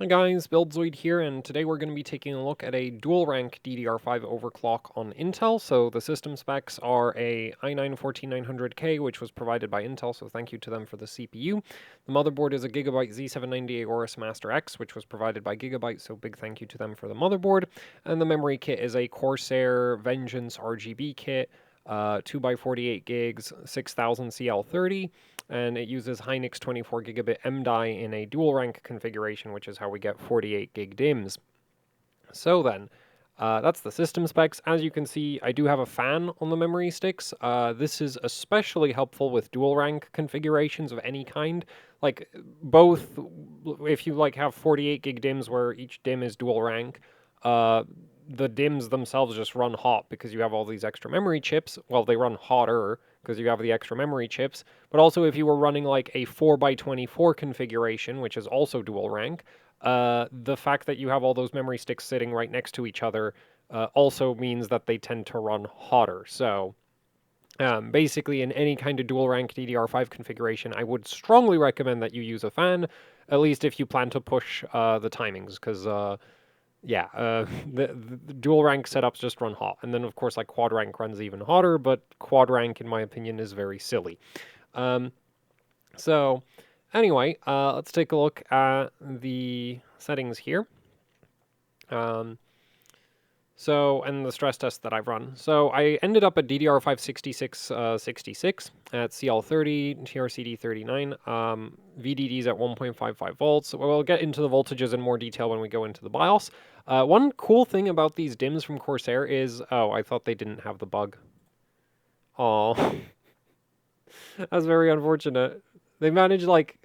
Hi guys, Buildzoid here, and today we're going to be taking a look at a dual-rank DDR5 overclock on Intel. So the system specs are a i9-14900K, which was provided by Intel, so thank you to them for the CPU. The motherboard is a Gigabyte Z790 Aorus Master X, which was provided by Gigabyte, so big thank you to them for the motherboard. And the memory kit is a Corsair Vengeance RGB kit, 2x48 gigs, 6000 CL30. And it uses Hynix 24 gigabit MDI in a dual rank configuration, which is how we get 48 gig DIMMs. So then, that's the system specs. As you can see, I do have a fan on the memory sticks. This is especially helpful with dual rank configurations of any kind. Like, both, if you have 48 gig DIMMs where each DIMM is dual rank, the DIMMs themselves just run hot because you have all these extra memory chips. Well, they run hotter because you have the extra memory chips. But also if you were running like a 4x24 configuration, which is also dual rank, the fact that you have all those memory sticks sitting right next to each other also means that they tend to run hotter. So basically, in any kind of dual rank DDR5 configuration, I would strongly recommend that you use a fan, at least if you plan to push the timings, because the dual rank setups just run hot. And then, of course, like quad rank runs even hotter, but quad rank, in my opinion, is very silly. So anyway, let's take a look at the settings here. And the stress test that I've run. So I ended up at DDR5-6666 at CL30, TRCD39, VDDs at 1.55 volts. We'll get into the voltages in more detail when we go into the BIOS. One cool thing about these DIMMs from Corsair is, oh, I thought they didn't have the bug. Oh, that's very unfortunate. They managed like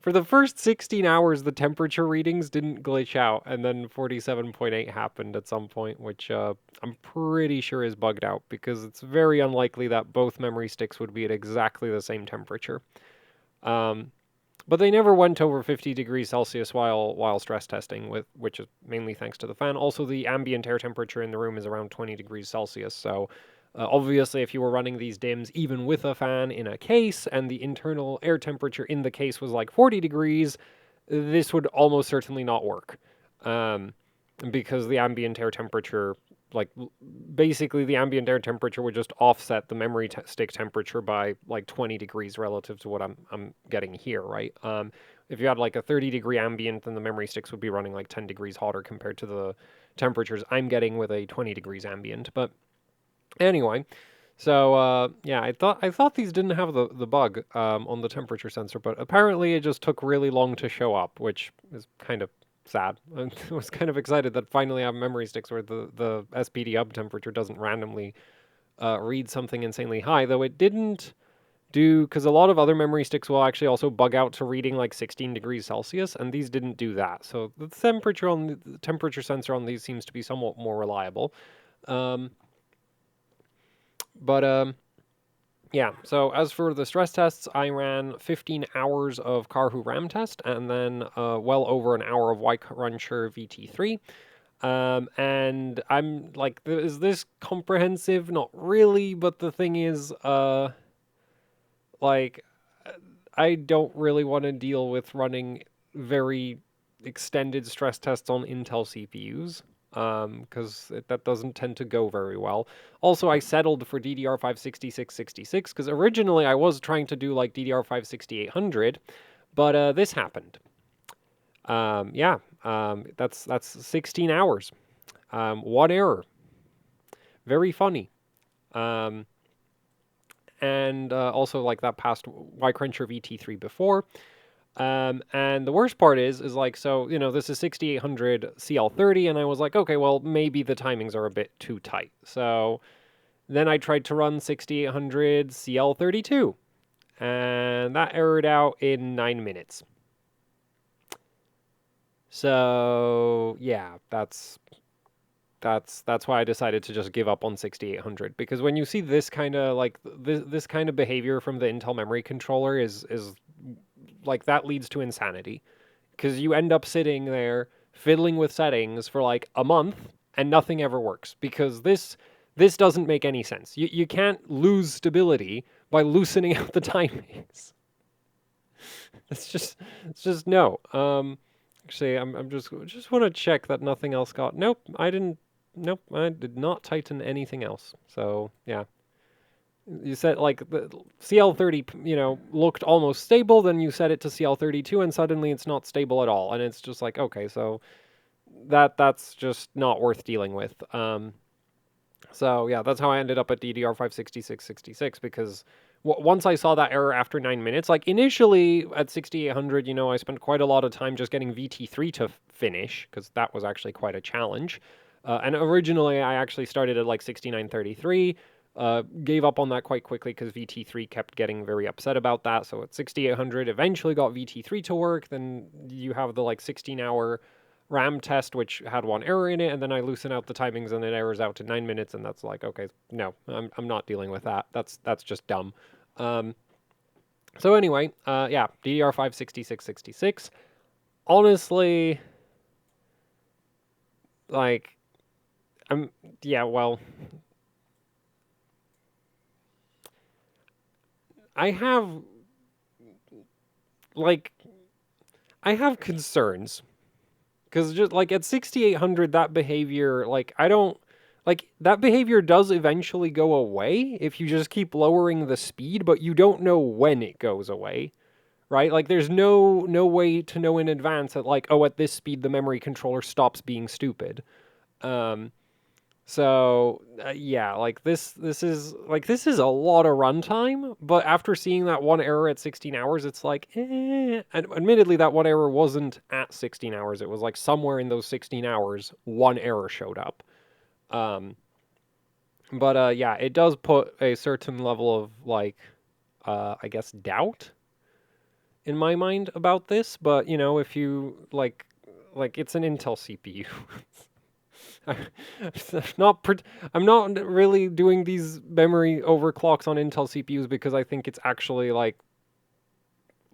for the first 16 hours, the temperature readings didn't glitch out, and then 47.8 happened at some point, which I'm pretty sure is bugged out, because it's very unlikely that both memory sticks would be at exactly the same temperature. But they never went over 50 degrees Celsius while stress testing, which is mainly thanks to the fan. Also, the ambient air temperature in the room is around 20 degrees Celsius, so obviously, if you were running these DIMMs even with a fan in a case and the internal air temperature in the case was like 40 degrees, this would almost certainly not work. Because the ambient air temperature, basically the ambient air temperature would just offset the memory stick temperature by like 20 degrees relative to what I'm getting here, right? If you had like a 30-degree ambient, then the memory sticks would be running like 10 degrees hotter compared to the temperatures I'm getting with a 20 degrees ambient. But anyway, so yeah, I thought these didn't have the bug on the temperature sensor, but apparently it just took really long to show up, which is kind of sad. I was kind of excited that finally I have memory sticks where the SPD hub temperature doesn't randomly read something insanely high, though it didn't do, because a lot of other memory sticks will actually also bug out to reading like 16 degrees Celsius, and these didn't do that. So the temperature sensor on these seems to be somewhat more reliable. Yeah, so as for the stress tests, I ran 15 hours of Karhu RAM test, and then well over an hour of Y-Cruncher VT3. And I'm like, is this comprehensive? Not really, but the thing is, I don't really want to deal with running very extended stress tests on Intel CPUs. Because that doesn't tend to go very well. Also, I settled for DDR5-6666, because originally I was trying to do like DDR5-6800, but this happened. That's 16 hours. One error. Very funny. And also like that passed Y-Cruncher VT3 before. And the worst part is like, so, this is 6800 CL30, and I was like, okay, well, maybe the timings are a bit too tight. So then I tried to run 6800 CL32, and that errored out in 9 minutes. So yeah, that's why I decided to just give up on 6800, because when you see this kind of this kind of behavior from the Intel memory controller is like, that leads to insanity, because you end up sitting there fiddling with settings for like a month and nothing ever works, because this doesn't make any sense. You can't lose stability by loosening out the timings. It's just no. Actually, I'm just want to check that nothing else got. Nope, I didn't. Nope, I did not tighten anything else. So yeah, you said like the CL30, you know, looked almost stable. Then you set it to CL32, and suddenly it's not stable at all. And it's just like, okay, so that's just not worth dealing with. So yeah, that's how I ended up at DDR5-6666 because once I saw that error after 9 minutes, like initially at 6800, you know, I spent quite a lot of time just getting VT3 to finish because that was actually quite a challenge. And originally I actually started at like 6933, gave up on that quite quickly because VT3 kept getting very upset about that. So at 6800, eventually got VT3 to work. Then you have the like 16-hour RAM test, which had one error in it, and then I loosen out the timings, and it errors out to 9 minutes, and that's like, okay, no, I'm not dealing with that. That's just dumb. So anyway, yeah, DDR5-6666. Honestly, like, yeah, well, I have, like, I have concerns. Because just like at 6800, that behavior, like, I don't, like, that behavior does eventually go away if you just keep lowering the speed, but you don't know when it goes away, right? Like, there's no way to know in advance that, like, oh, at this speed, the memory controller stops being stupid. So yeah, like this is a lot of runtime, but after seeing that one error at 16 hours, it's like, eh. And admittedly, that one error wasn't at 16 hours. It was like somewhere in those 16 hours, one error showed up. But yeah, it does put a certain level of like, I guess, doubt in my mind about this. But you know, if you like it's an Intel CPU. I'm not really doing these memory overclocks on Intel CPUs because I think it's actually like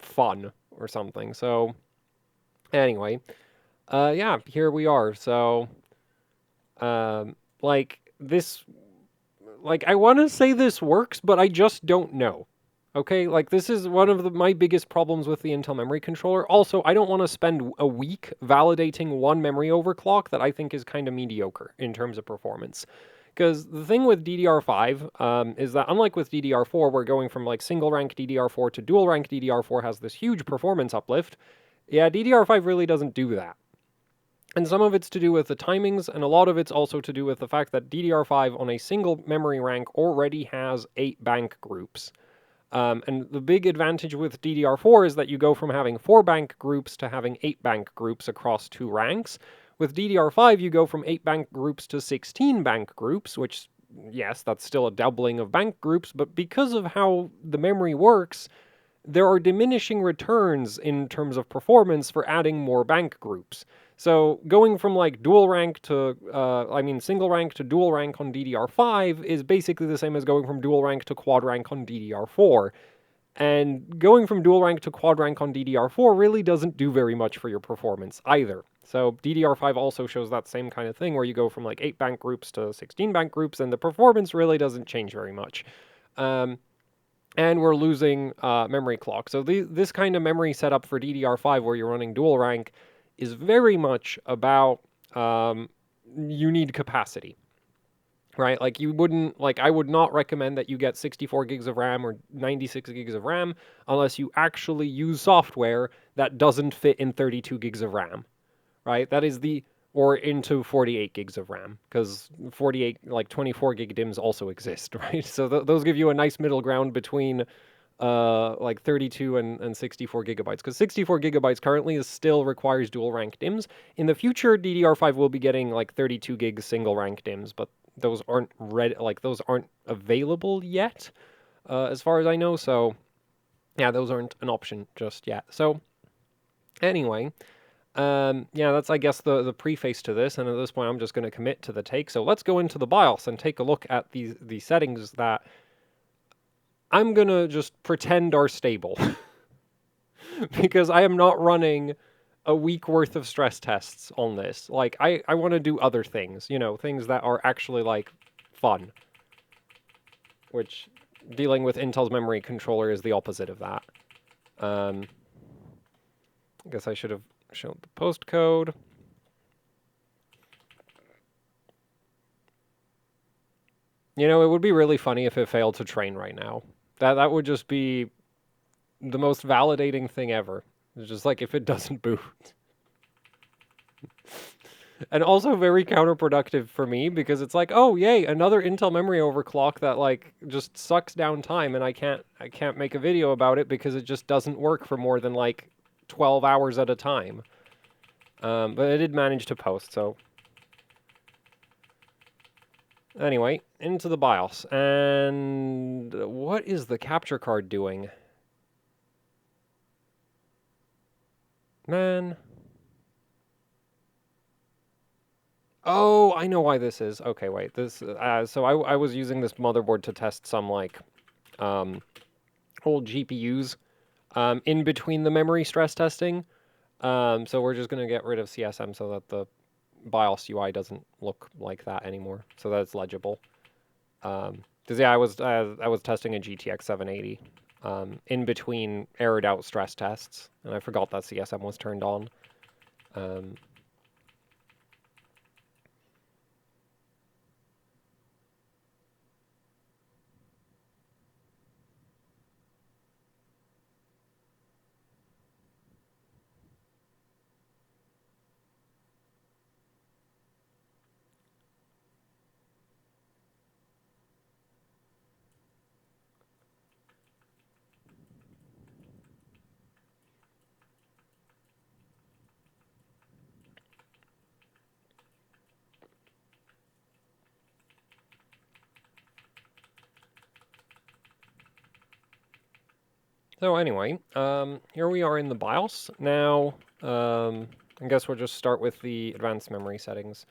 fun or something. So anyway, yeah, here we are. So like this, like I want to say this works, but I just don't know. Okay, like this is one of my biggest problems with the Intel memory controller. Also, I don't want to spend a week validating one memory overclock that I think is kind of mediocre in terms of performance. Because the thing with DDR5 is that unlike with DDR4, where going from like single rank DDR4 to dual rank DDR4 has this huge performance uplift, yeah, DDR5 really doesn't do that. And some of it's to do with the timings, and a lot of it's also to do with the fact that DDR5 on a single memory rank already has 8 bank groups. And the big advantage with DDR4 is that you go from having 4 bank groups to having 8 bank groups across 2 ranks. With DDR5, you go from 8 bank groups to 16 bank groups, which, yes, that's still a doubling of bank groups, but because of how the memory works, there are diminishing returns in terms of performance for adding more bank groups. So going from like dual rank to, single rank to dual rank on DDR5 is basically the same as going from dual rank to quad rank on DDR4. And going from dual rank to quad rank on DDR4 really doesn't do very much for your performance either. So DDR5 also shows that same kind of thing where you go from like 8 bank groups to 16 bank groups and the performance really doesn't change very much. And we're losing memory clock. So this kind of memory setup for DDR5 where you're running dual rank is very much about you need capacity, right? Like you wouldn't, like I would not recommend that you get 64 gigs of RAM or 96 gigs of RAM unless you actually use software that doesn't fit in 32 gigs of RAM, right? That is or into 48 gigs of RAM, because 48, like 24 gig DIMMs also exist, right? So those give you a nice middle ground between like 32 and 64 gigabytes, because 64 gigabytes currently still requires dual rank DIMMs. In the future, DDR5 will be getting like 32 gig single rank DIMMs, but those aren't those aren't available yet, as far as I know. So yeah, those aren't an option just yet. So anyway, yeah, that's, I guess, the preface to this, and at this point I'm just going to commit to the take. So let's go into the BIOS and take a look at the settings that I'm going to just pretend are stable. Because I am not running a week worth of stress tests on this. Like, I want to do other things, you know, things that are actually, like, fun. Which, dealing with Intel's memory controller is the opposite of that. I guess I should have show the postcode. You know, it would be really funny if it failed to train right now. That would just be the most validating thing ever. It's just like if it doesn't boot. And also very counterproductive for me because it's like, oh yay, another Intel memory overclock that like just sucks down time, and I can't make a video about it because it just doesn't work for more than like 12 hours at a time. But I did manage to post, so anyway, into the BIOS. And what is the capture card doing? Man. Oh, I know why this is. Okay, wait. This so I was using this motherboard to test some like old GPUs in between the memory stress testing. So we're just gonna get rid of CSM so that the BIOS UI doesn't look like that anymore, so that it's legible. Because yeah, I was testing a GTX 780 in between errored out stress tests, and I forgot that CSM was turned on. So anyway, here we are in the BIOS. Now, I guess we'll just start with the advanced memory settings.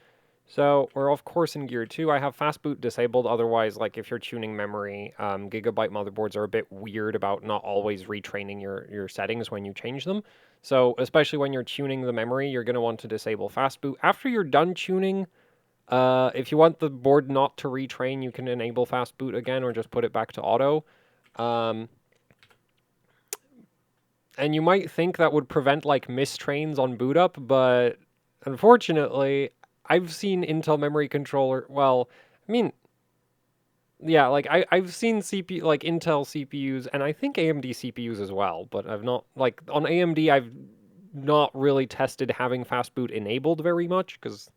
So we're of course in Gear 2. I have fast boot disabled, otherwise like if you're tuning memory, Gigabyte motherboards are a bit weird about not always retraining your settings when you change them. So especially when you're tuning the memory, you're going to want to disable fast boot. After you're done tuning, if you want the board not to retrain, you can enable fast boot again or just put it back to auto. And you might think that would prevent like mistrains on boot up, but unfortunately, I've seen Intel memory controller. Well, I mean, yeah, like I've seen CPU like Intel CPUs and I think AMD CPUs as well, but I've not like on AMD I've not really tested having fast boot enabled very much because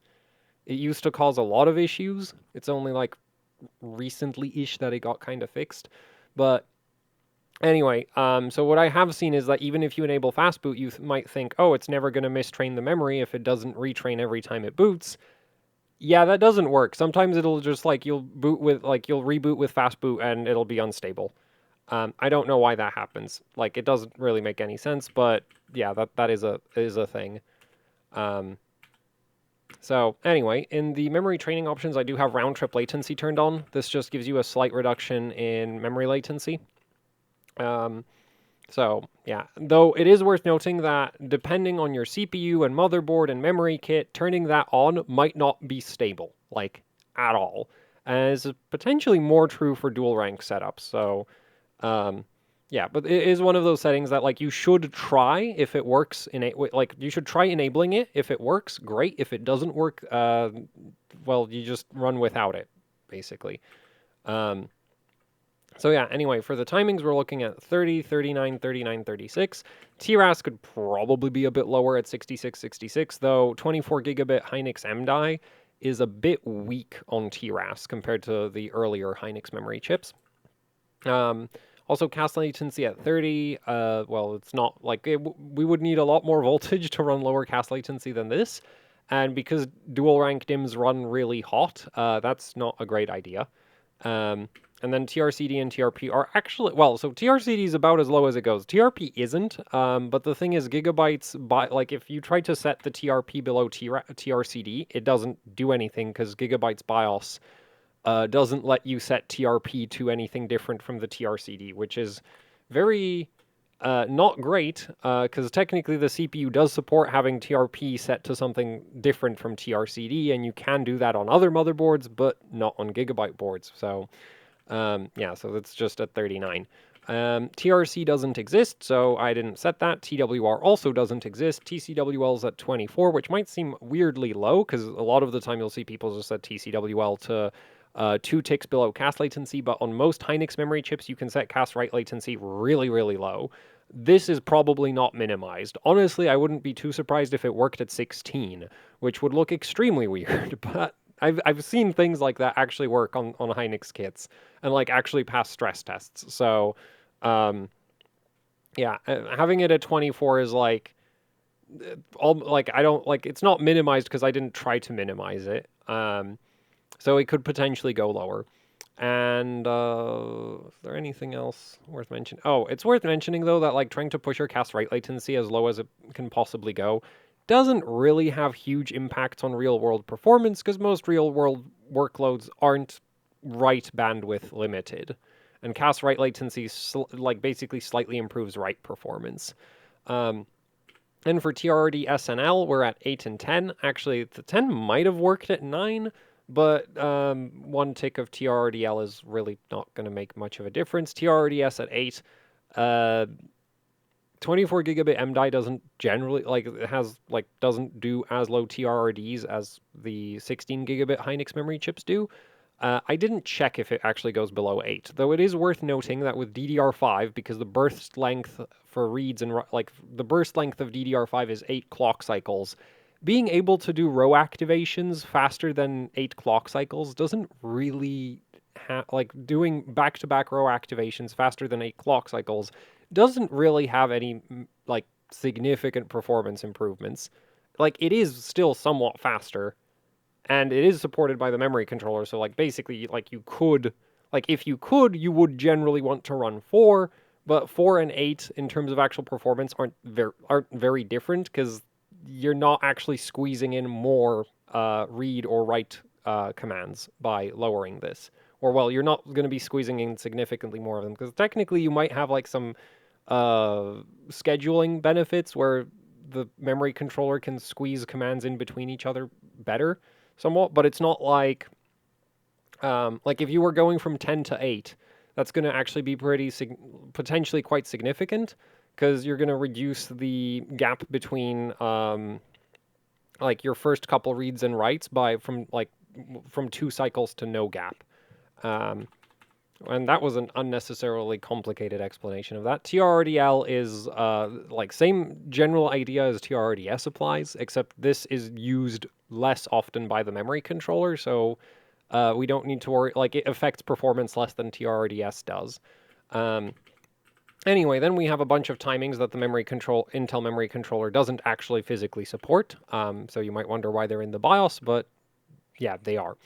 it used to cause a lot of issues. It's only like recently-ish that it got kind of fixed, but anyway, so what I have seen is that even if you enable fast boot, you might think, oh, it's never going to mistrain the memory if it doesn't retrain every time it boots. Yeah, that doesn't work. Sometimes it'll just like you'll reboot with fast boot and it'll be unstable. I don't know why that happens. Like it doesn't really make any sense, but yeah, that is a thing. So anyway, in the memory training options, I do have round trip latency turned on. This just gives you a slight reduction in memory latency. So yeah, though it is worth noting that depending on your CPU and motherboard and memory kit, turning that on might not be stable, like at all, as potentially more true for dual rank setups. So yeah, but it is one of those settings that like you should try if it works like you should try enabling it. If it works, great. If it doesn't work, well, you just run without it, basically. So yeah, anyway, for the timings, we're looking at 30, 39, 39, 36. TRAS could probably be a bit lower at 6666, though 24 gigabit Hynix M die is a bit weak on TRAS compared to the earlier Hynix memory chips. Also, cast latency at 30, well, it's not like we would need a lot more voltage to run lower cast latency than this. And because dual rank DIMMs run really hot, that's not a great idea. And then TRCD and TRP are actually, well, so TRCD is about as low as it goes. TRP isn't, but the thing is Gigabyte's, like if you try to set the TRP below TRCD, it doesn't do anything because Gigabyte's BIOS doesn't let you set TRP to anything different from the TRCD, which is very not great because technically the CPU does support having TRP set to something different from TRCD, and you can do that on other motherboards, but not on Gigabyte boards. So yeah, so that's just at 39. TRC doesn't exist, so I didn't set that. TWR also doesn't exist. TCWL is at 24, which might seem weirdly low, because a lot of the time you'll see people just set TCWL to 2 ticks below cast latency, but on most Hynix memory chips, you can set cast write latency really, really low. This is probably not minimized. Honestly, I wouldn't be too surprised if it worked at 16, which would look extremely weird, but I've seen things like that actually work on Hynix kits and like actually pass stress tests. So yeah, having it at 24 is like I don't like it's not minimized because I didn't try to minimize it. So it could potentially go lower. And is there anything else worth mentioning? Oh, it's worth mentioning though that like trying to push your cast write latency as low as it can possibly go doesn't really have huge impacts on real world performance because most real world workloads aren't write bandwidth limited. And cast write latency like basically slightly improves write performance. And for TRD SNL, we're at 8 and 10. Actually, the 10 might have worked at 9, but 1 tick of TRDL is really not going to make much of a difference. TRDS at 8. 24 gigabit MDI doesn't generally doesn't do as low TRRDs as the 16 gigabit Hynix memory chips do. I didn't check if it actually goes below 8, though it is worth noting that with DDR5, because the burst length for reads and the burst length of DDR5 is 8 clock cycles, being able to do row activations faster than 8 clock cycles doesn't really doing back-to-back row activations faster than 8 clock cycles doesn't really have any significant performance improvements. Like, it is still somewhat faster, and it is supported by the memory controller, so basically you could, if you could, you would generally want to run 4, but 4 and 8 in terms of actual performance aren't very different because you're not actually squeezing in more read or write commands by lowering this. Or, well, you're not going to be squeezing in significantly more of them, because technically you might have some scheduling benefits where the memory controller can squeeze commands in between each other better somewhat, but it's not like if you were going from 10 to 8, that's going to actually be potentially quite significant, because you're going to reduce the gap between your first couple reads and writes from 2 cycles to no gap. And that was an unnecessarily complicated explanation of that. TRRDL is same general idea as TRRDS applies, except this is used less often by the memory controller, so we don't need to worry, it affects performance less than TRRDS does. Anyway, then we have a bunch of timings that the Intel memory controller doesn't actually physically support, so you might wonder why they're in the BIOS, but yeah, they are.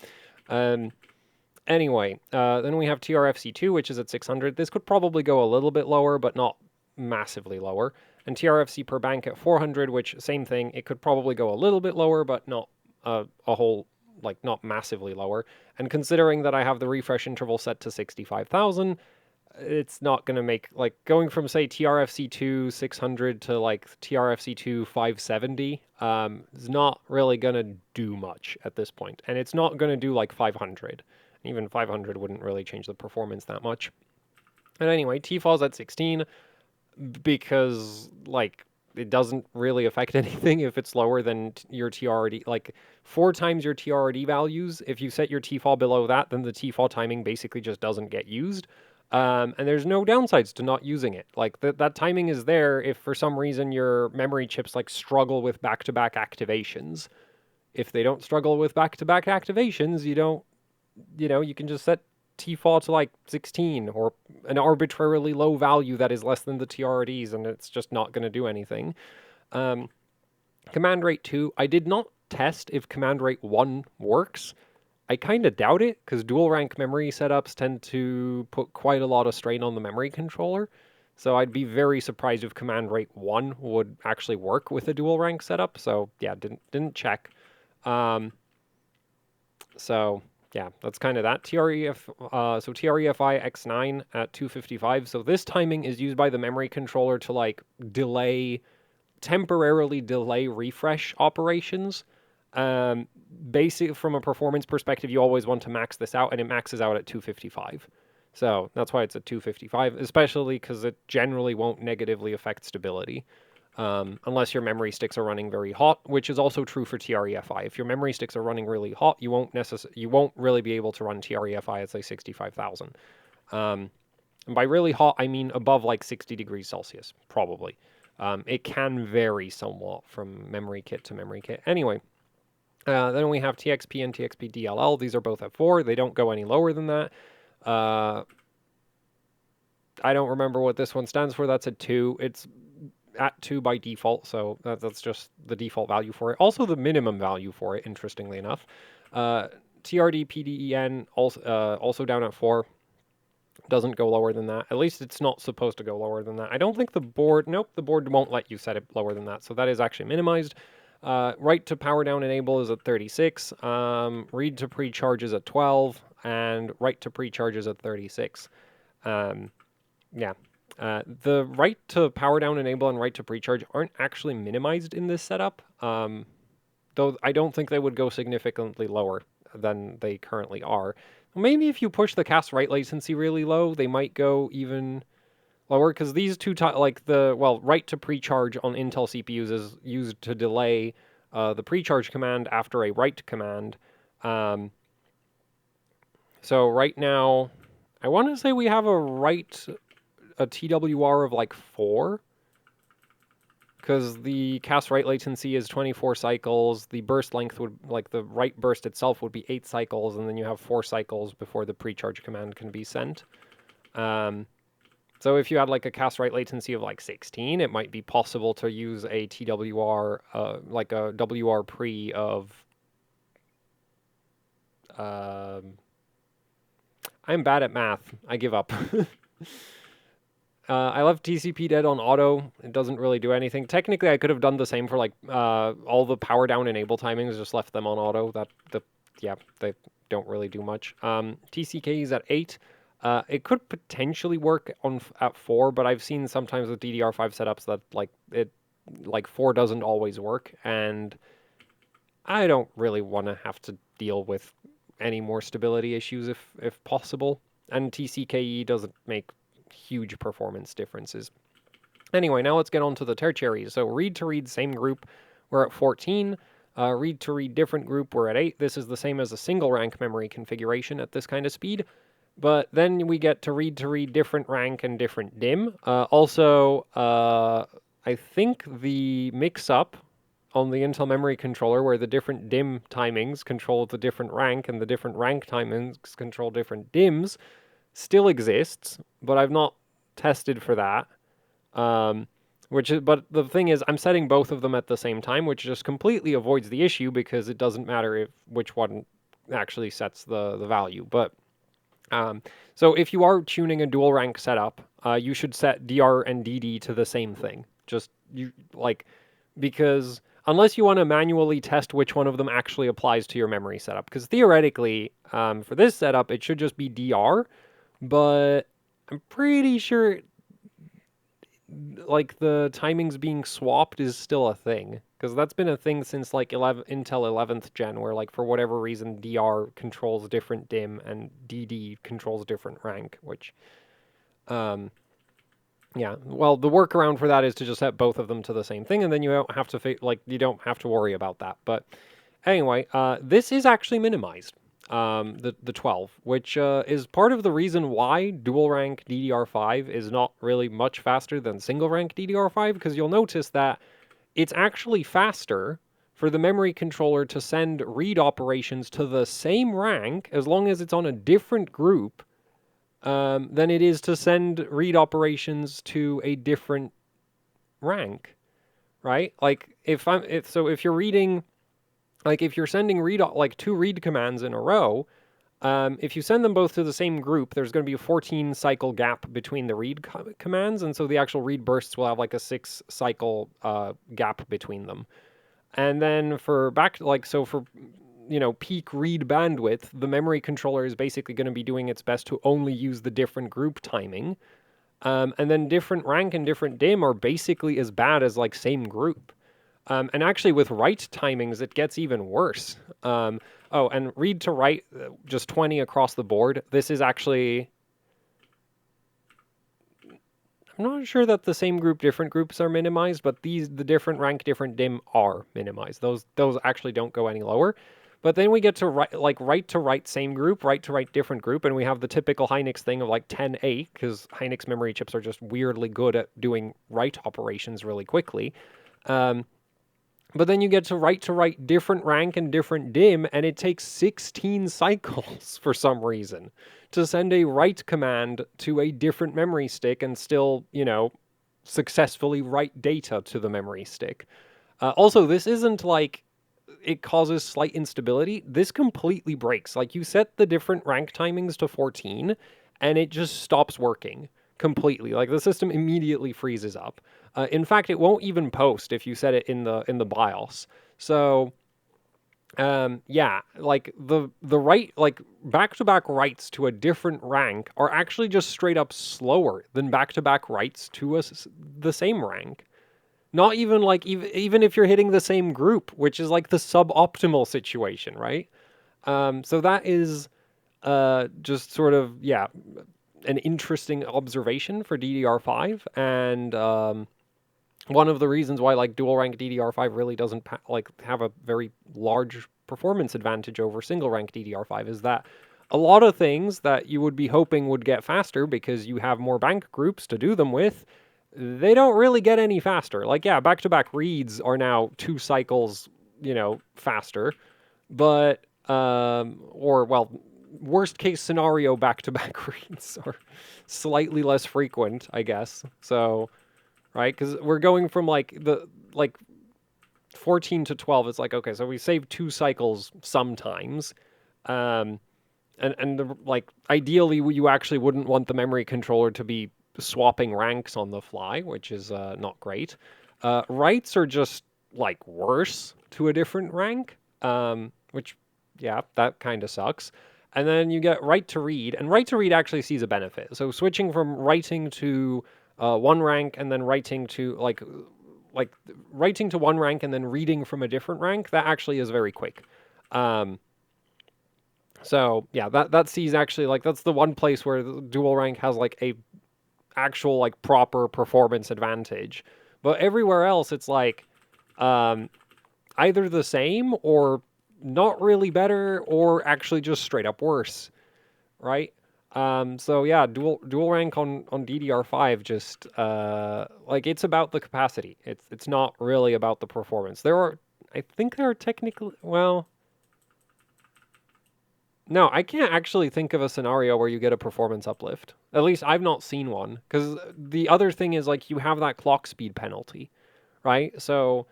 Anyway, then we have TRFC2, which is at 600. This could probably go a little bit lower, but not massively lower. And TRFC per bank at 400, which, same thing, it could probably go a little bit lower, but not not massively lower. And considering that I have the refresh interval set to 65,000, it's not going to make, going from, say, TRFC2 600 to, TRFC2 570 is not really going to do much at this point. And it's not going to do, 500. Even 500 wouldn't really change the performance that much. And anyway, TFOS at 16, because, it doesn't really affect anything if it's lower than your TRD. 4 times your TRD values, if you set your TFOS below that, then the TFOS timing basically just doesn't get used. And there's no downsides to not using it. That timing is there if for some reason your memory chips, struggle with back-to-back activations. If they don't struggle with back-to-back activations, you can just set TFOS to 16 or an arbitrarily low value that is less than the TRDs, and it's just not going to do anything. Command rate 2, I did not test if command rate 1 works. I kind of doubt it, because dual rank memory setups tend to put quite a lot of strain on the memory controller. So I'd be very surprised if command rate 1 would actually work with a dual rank setup. So yeah, didn't check. So yeah, that's kind of that. So TREFI X9 at 255. So this timing is used by the memory controller to temporarily delay refresh operations. Basically, from a performance perspective, you always want to max this out, and it maxes out at 255. So that's why it's a 255, especially because it generally won't negatively affect stability. Unless your memory sticks are running very hot, which is also true for TREFI. If your memory sticks are running really hot, you won't really be able to run TREFI at say 65,000. And by really hot, I mean above like 60 degrees Celsius, probably. It can vary somewhat from memory kit to memory kit. Anyway, then we have TXP and TXP DLL. These are both at 4. They don't go any lower than that. I don't remember what this one stands for. That's a 2. It's at 2 by default, so that's just the default value for it. Also the minimum value for it, interestingly enough. TRD PDEN also down at 4. Doesn't go lower than that. At least it's not supposed to go lower than that. I don't think the board... Nope, the board won't let you set it lower than that, so that is actually minimized. Write to power down enable is at 36. Read to pre-charge is at 12. And write to pre-charge is at 36. Yeah. The write to power down enable and write to pre-charge aren't actually minimized in this setup, though I don't think they would go significantly lower than they currently are. Maybe if you push the cast write latency really low, they might go even lower, because these two, write to pre-charge on Intel CPUs is used to delay the pre-charge command after a write command. So right now, I want to say we have a TWR of like 4, because the cast write latency is 24 cycles. The burst length would, like the write burst itself would be 8 cycles, and then you have 4 cycles before the pre-charge command can be sent. So if you had like a cast write latency of like 16, it might be possible to use a TWR, like a WR pre of... I'm bad at math. I give up. I left TCP dead on auto. It doesn't really do anything. Technically, I could have done the same for like all the power down enable timings. Just left them on auto. They don't really do much. TCK is at 8. It could potentially work at 4, but I've seen sometimes with DDR5 setups that 4 doesn't always work, and I don't really want to have to deal with any more stability issues if possible. And TCKE doesn't make huge performance differences. Anyway, now let's get on to the tertiaries. So read to read same group, we're at 14. Read to read different group, we're at 8. This is the same as a single rank memory configuration at this kind of speed. But then we get to read different rank and different DIM. I think the mix-up on the Intel memory controller, where the different DIM timings control the different rank and the different rank timings control different DIMs, still exists, but I've not tested for that. But the thing is, I'm setting both of them at the same time, which just completely avoids the issue because it doesn't matter which one actually sets the value. But so if you are tuning a dual rank setup, you should set DR and DD to the same thing. Because unless you want to manually test which one of them actually applies to your memory setup, because theoretically, for this setup, it should just be DR, but I'm pretty sure like the timings being swapped is still a thing, because that's been a thing since like Intel 11th gen, where like for whatever reason DR controls different DIM and DD controls different rank, which yeah, well, the workaround for that is to just set both of them to the same thing, and then you don't have to worry about that. But anyway, this is actually minimized, the 12, which is part of the reason why dual rank DDR5 is not really much faster than single rank DDR5, because you'll notice that it's actually faster for the memory controller to send read operations to the same rank, as long as it's on a different group, than it is to send read operations to a different rank, right? Like if you're reading, like if you're sending two read commands in a row, if you send them both to the same group, there's going to be a 14 cycle gap between the read commands, and so the actual read bursts will have like a 6 cycle gap between them. And then for peak read bandwidth, the memory controller is basically going to be doing its best to only use the different group timing. And then different rank and different DIM are basically as bad as like same group. And actually with write timings, it gets even worse. And read to write, just 20 across the board. This is actually I'm not sure that the same group, different groups are minimized, but the different rank, different dim are minimized. Those actually don't go any lower. But then we get to right to right same group, right to right different group, and we have the typical Hynix thing of like 10-8, because Hynix memory chips are just weirdly good at doing write operations really quickly. But then you get to right different rank and different dim, and it takes 16 cycles for some reason to send a write command to a different memory stick and still, successfully write data to the memory stick. Also, this isn't like it causes slight instability. This completely breaks. Like, you set the different rank timings to 14, and it just stops working completely. Like, the system immediately freezes up. In fact, it won't even post if you set it in the BIOS. So, yeah, like the write, like back-to-back writes to a different rank are actually just straight up slower than back-to-back writes to the same rank. Not even like even if you're hitting the same group, which is like the suboptimal situation, right? So that is just sort of, yeah, an interesting observation for DDR5, and one of the reasons why like dual rank DDR5 really doesn't have a very large performance advantage over single rank DDR5 is that a lot of things that you would be hoping would get faster because you have more bank groups to do them with, they don't really get any faster. Like, yeah, back-to-back reads are now 2 cycles, faster, but worst case scenario back-to-back reads are slightly less frequent, I guess. So, right? Because we're going from like 14 to 12. It's like, okay, so we save 2 cycles sometimes, and ideally you actually wouldn't want the memory controller to be swapping ranks on the fly, which is not great. Writes are just like worse to a different rank, which, yeah, that kind of sucks. And then you get write to read, and write to read actually sees a benefit. So switching from writing to one rank and then writing to like writing to one rank and then reading from a different rank, that actually is very quick. So yeah, that sees actually, like, that's the one place where the dual rank has like a actual like proper performance advantage. But everywhere else it's like either the same or not really better or actually just straight up worse, right? So yeah, dual rank on DDR5 just like, it's about the capacity. It's not really about the performance. I think there are technically, well, no, I can't actually think of a scenario where you get a performance uplift. At least I've not seen one. Because the other thing is, like, you have that clock speed penalty, right? So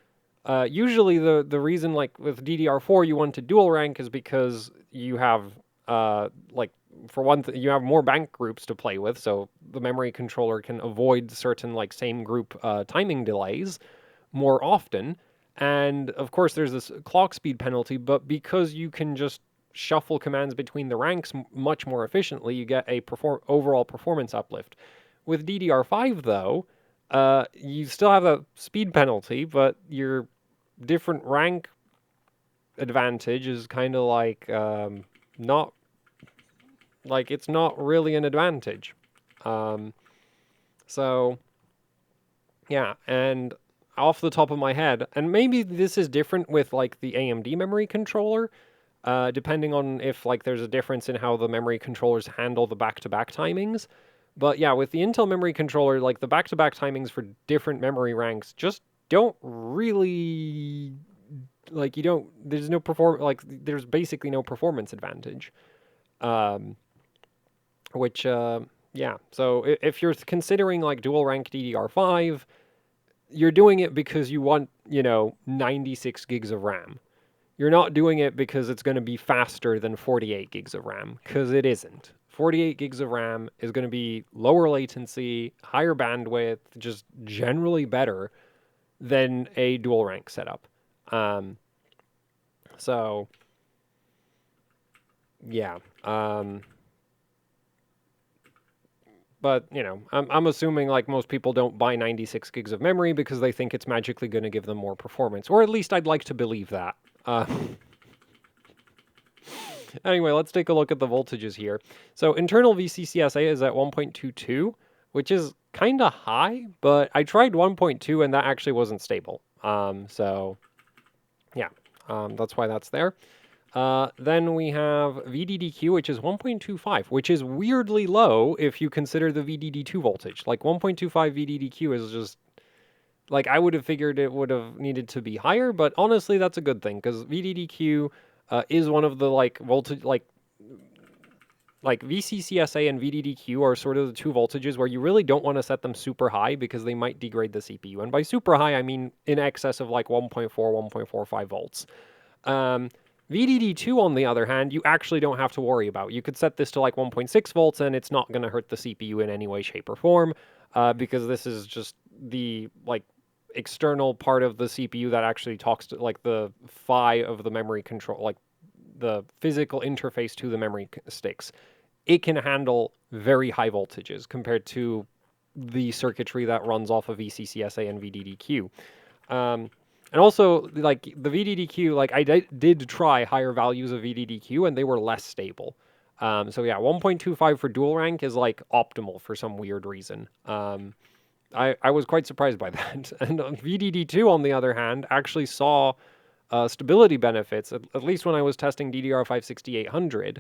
usually the reason, like, with DDR4 you want to dual rank is because you have, like, for one thing, you have more bank groups to play with, so the memory controller can avoid certain, like, same group timing delays more often. And, of course, there's this clock speed penalty, but because you can just shuffle commands between the ranks much more efficiently, you get a overall performance uplift. With DDR5, though, you still have a speed penalty, but your different rank advantage is kind of like not, like, it's not really an advantage. So yeah, and off the top of my head, and maybe this is different with like the AMD memory controller, depending on if like there's a difference in how the memory controllers handle the back-to-back timings. But yeah, with the Intel memory controller, like, the back-to-back timings for different memory ranks just don't really, like, there's no there's basically no performance advantage. Which, yeah, so if you're considering like dual rank DDR5, you're doing it because you want, 96 gigs of RAM. You're not doing it because it's going to be faster than 48 gigs of RAM, because it isn't. 48 gigs of RAM is going to be lower latency, higher bandwidth, just generally better than a dual rank setup. So, yeah. But, I'm assuming, like, most people don't buy 96 gigs of memory because they think it's magically going to give them more performance. Or at least I'd like to believe that. Anyway, let's take a look at the voltages here. So internal VCCSA is at 1.22. which is kind of high, but I tried 1.2 and that actually wasn't stable. So yeah, that's why that's there. Then we have VDDQ, which is 1.25, which is weirdly low if you consider the VDD2 voltage. Like 1.25 VDDQ is just like I would have figured it would have needed to be higher, but honestly, that's a good thing because VDDQ is one of the like voltage like VCCSA and VDDQ are sort of the two voltages where you really don't want to set them super high because they might degrade the CPU. And by super high, I mean in excess of like 1.4, 1.45 volts. VDD2, on the other hand, you actually don't have to worry about. You could set this to like 1.6 volts and it's not going to hurt the CPU in any way, shape, or form because this is just the like external part of the CPU that actually talks to like the PHY of the memory control, like the physical interface to the memory sticks. It can handle very high voltages compared to the circuitry that runs off of VCCSA and VDDQ. And also, like the VDDQ, like I did try higher values of VDDQ and they were less stable. So yeah, 1.25 for dual rank is like optimal for some weird reason. I was quite surprised by that. And VDD2, on the other hand, actually saw stability benefits, at least when I was testing DDR5-6800.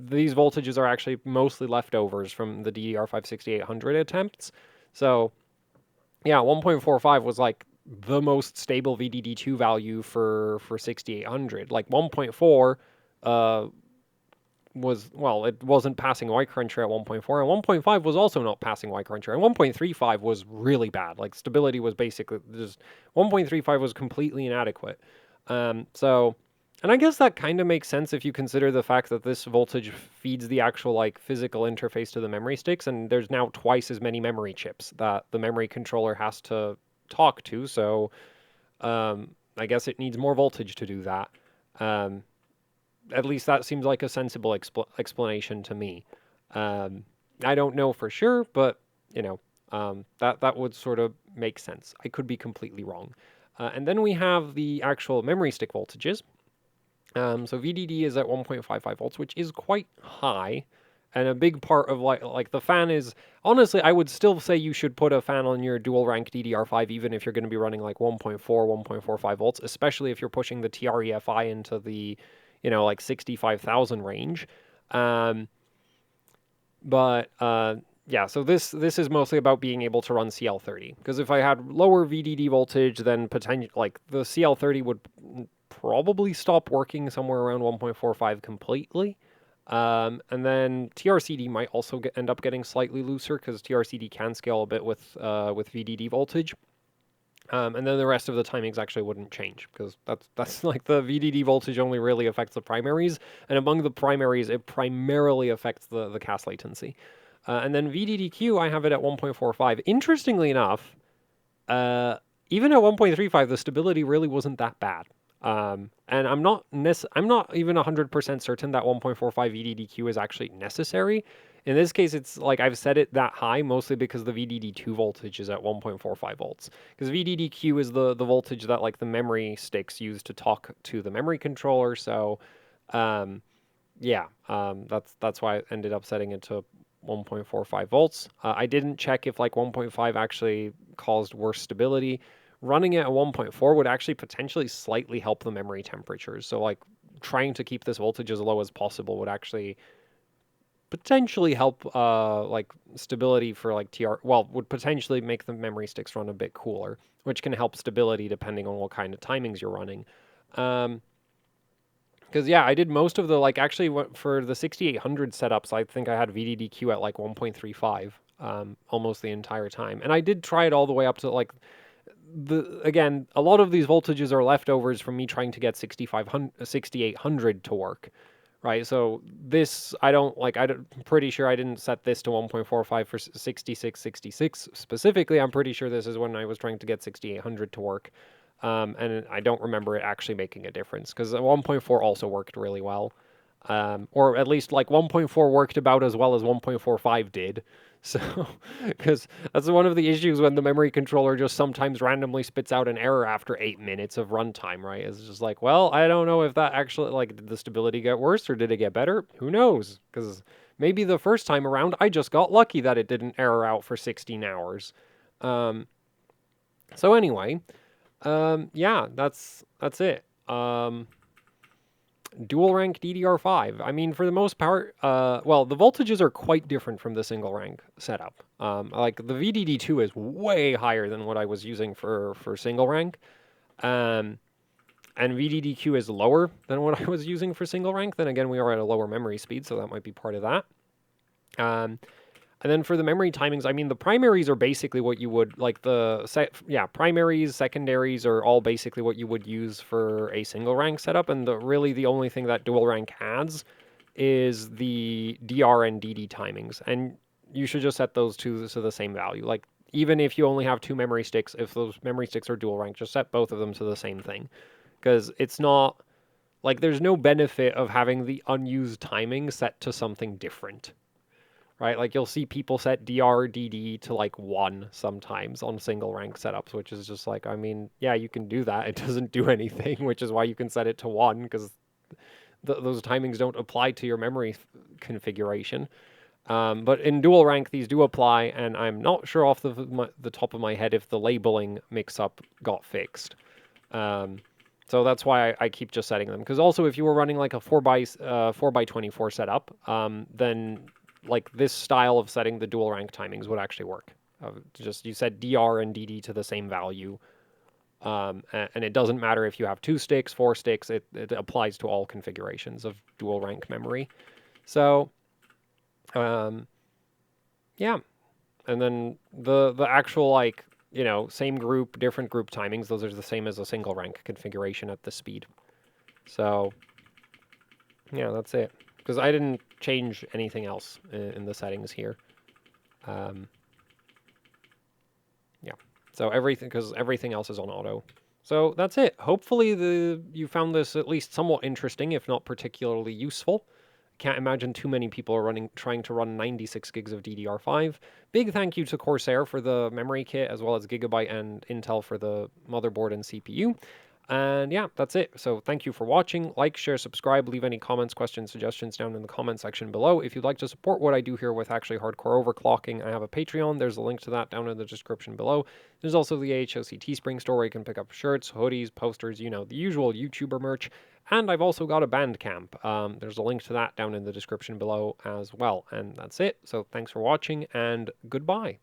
These voltages are actually mostly leftovers from the DDR5-6800 attempts. So yeah, 1.45 was like the most stable VDD2 value for 6800. Like 1.4 was, well, it wasn't passing Y Cruncher at 1.4, and 1.5 was also not passing Y Cruncher, and 1.35 was really bad. Like stability was basically just 1.35 was completely inadequate. So, and I guess that kind of makes sense if you consider the fact that this voltage feeds the actual like physical interface to the memory sticks, and there's now twice as many memory chips that the memory controller has to talk to. So, I guess it needs more voltage to do that. At least that seems like a sensible explanation to me. I don't know for sure, but you know, that would sort of make sense. I could be completely wrong. And then we have the actual memory stick voltages. So VDD is at 1.55 volts, which is quite high. And a big part of like the fan is, honestly, I would still say you should put a fan on your dual rank DDR5, even if you're going to be running like 1.4, 1.45 volts, especially if you're pushing the TREFI into the, you know, like 65,000 range. Yeah, so this is mostly about being able to run CL30. Because if I had lower VDD voltage, then potentially like the CL30 would probably stop working somewhere around 1.45 completely. And then TRCD might also end up getting slightly looser because TRCD can scale a bit with VDD voltage. And then the rest of the timings actually wouldn't change because that's like the VDD voltage only really affects the primaries, and among the primaries, it primarily affects the CAS latency. And then VDDQ, I have it at 1.45. Interestingly enough, even at 1.35, the stability really wasn't that bad. And I'm not even 100% certain that 1.45 VDDQ is actually necessary. In this case, it's like I've set it that high mostly because the VDD2 voltage is at 1.45 volts. Because VDDQ is the voltage that like the memory sticks use to talk to the memory controller. So, yeah, that's why I ended up setting it to 1.45 volts. I didn't check if like 1.5 actually caused worse stability. Running it at 1.4 would actually potentially slightly help the memory temperatures. So like trying to keep this voltage as low as possible would actually potentially help like stability for like would potentially make the memory sticks run a bit cooler, which can help stability depending on what kind of timings you're running. Because yeah, I did most of the like actually for the 6800 setups, I think I had VDDQ at like 1.35 almost the entire time, and I did try it all the way up to like again, a lot of these voltages are leftovers from me trying to get 6800 to work, right? So this, I'm pretty sure I didn't set this to 1.45 for 6666 specifically. I'm pretty sure this is when I was trying to get 6800 to work. And I don't remember it actually making a difference because 1.4 also worked really well. Or at least like 1.4 worked about as well as 1.45 did. So, because that's one of the issues when the memory controller just sometimes randomly spits out an error after 8 minutes of runtime, right? It's just like, well, I don't know if that actually, like, did the stability get worse or did it get better? Who knows? Because Maybe the first time around, I just got lucky that it didn't error out for 16 hours. So anyway, yeah, that's it. Dual rank DDR5. I mean, for the most part, well, the voltages are quite different from the single rank setup. Like the VDD2 is way higher than what I was using for single rank. And VDDQ is lower than what I was using for single rank. Then again, we are at a lower memory speed, so that might be part of that. And then for the memory timings, I mean, the primaries are basically what you would, like primaries, secondaries are all basically what you would use for a single rank setup. And really the only thing that dual rank adds is the DR and DD timings. And you should just set those two to the same value. Like, even if you only have 2 memory sticks, if those memory sticks are dual rank, just set both of them to the same thing. Because it's not, like, there's no benefit of having the unused timing set to something different. Right, like you'll see people set DR, DD to like 1 sometimes on single rank setups, which is just like, I mean, yeah, you can do that. It doesn't do anything, which is why you can set it to 1, because those timings don't apply to your memory configuration. But in dual rank, these do apply, and I'm not sure off the top of my head if the labeling mix-up got fixed. So that's why I keep just setting them. Because also, if you were running like a 4x24 setup, then like this style of setting the dual rank timings would actually work. Just you set DR and DD to the same value, and it doesn't matter if you have 2 sticks, 4 sticks. It applies to all configurations of dual rank memory. So, yeah, and then the actual, like, you know, same group, different group timings. Those are the same as a single rank configuration at this speed. So, yeah, that's it. Because I didn't change anything else in the settings here. Yeah. So because everything else is on auto. So that's it. Hopefully you found this at least somewhat interesting, if not particularly useful. Can't imagine too many people are trying to run 96 gigs of DDR5. Big thank you to Corsair for the memory kit, as well as Gigabyte and Intel for the motherboard and CPU. And yeah, that's it. So thank you for watching. Like, share, subscribe, leave any comments, questions, suggestions down in the comment section below. If you'd like to support what I do here with actually hardcore overclocking, I have a Patreon. There's a link to that down in the description below. There's also the AHOC Teespring store where you can pick up shirts, hoodies, posters, you know, the usual YouTuber merch. And I've also got a Bandcamp. There's a link to that down in the description below as well. And that's it. So thanks for watching, and goodbye.